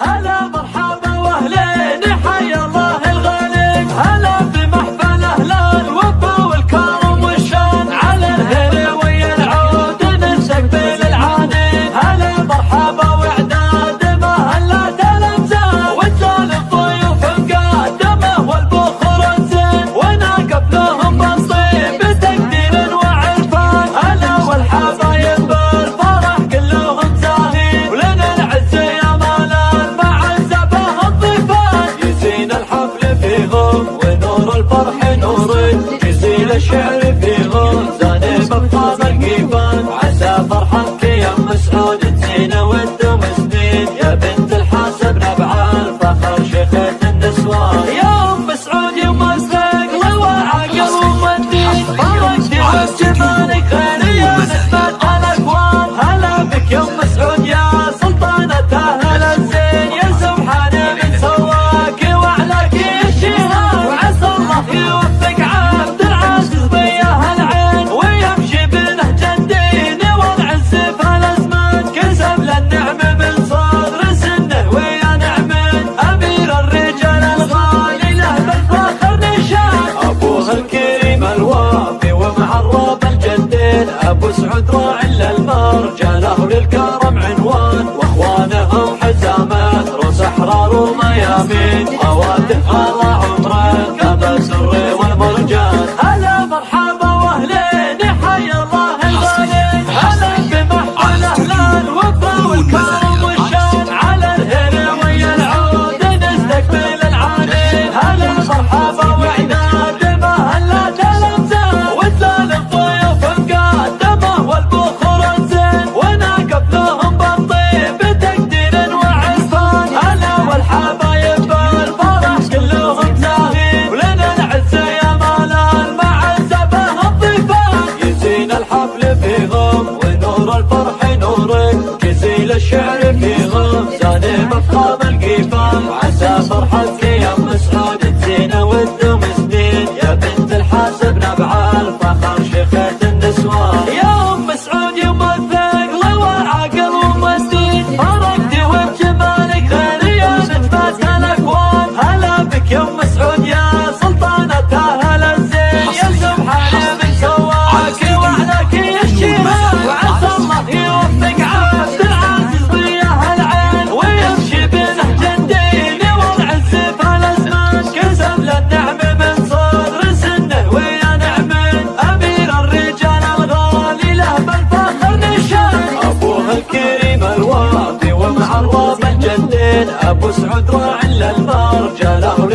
هلا مرحبا واهلين حيا الله الغالب، هلا بمحفل اهل الوفا والكرم والشان، على الهنا ويا العود نستقبل العانين. هلا مرحبا واعداد ما هلت الامزان، وجال الضيوف مقدمه والبخور الزين، وناقف لهم بالطيب بتقدير وعرفان. هلا والحبايب بالفرح كلهم زاهين، ولنا العز يا مالان مع الزبه الضيفان. يزين الحفل فيهم ونور الفرح نورين، يزين الشعر فيهم زانب بفخام القيفان. عسى فرحتك يا ام سعود تزين وانتم سنين، يا بنت الحاسب نبع الفخر شيخة النسوان. يا ام سعود يما استقل وعقل ومدين، فرقتي وبجمالك خير يا نسبة الاكوان. هلا بك يا ام سعود يا سلطانة اهل الزين، يا سبحان من سواك وعلاك الشهاد. وعسى الله يوفق عبد العزيز ضياه العين، ويمشي بنهج الدين والعز في الازمان. كسب للنعم من صغر سنه ويا نعمه، امير الرجال الغالي له بالفخر نشان. ابوه الكريم الوافي ومعرب الجدين، ابو سعود راعي للمرجله للكرم عنوان. واخوانهم حزامات روس احرار وميامين، هواتف الله عمره كما سري والمرجان. هلا مرحبا واهلين حيا الله الغالي، هلا بمحفل اهل الوفا والكرم والشان، على الهنا ويا العود نستقبل العانين. هلا مرحبا واعداد ما هلت الامزان، وتلال الضيوف مقدمه والبخور الزين، وناقف لهم بالطيب بتقدير وعرفان. هلا والحبايب بالفرح كلهم زاهين، ولنا العز يا مالان مع الزبه الضيفان. يزين الحفل فيهم ونور الفرح نورين، يزيل الشعر فيهم زانب بفخام القيفان. عسى فرحتك يا ام سعود تزين وانتم سنين، يا بنت الحاسب نبع الفخر شيخة النسوان. يا ام سعود يما الثقل وعقل ومسين، فرقتي وبجمالك خير يا نجمة الاكوان. هلا بك يا ام سعود يا سلطانة اهل الزين، يا سبحان من سواك وعلاك الشهاد. وعسى الله يوفق عبد العزيز ضياه العين، ويمشي بنهج الدين والعز في الازمان. كسب للنعم من صغر سنه ويا نعمه، امير الرجال الغالي له بالفخر نشان. ابوه الكريم الوافي ومعرب الجدين، ابو سعود راعي للمرجله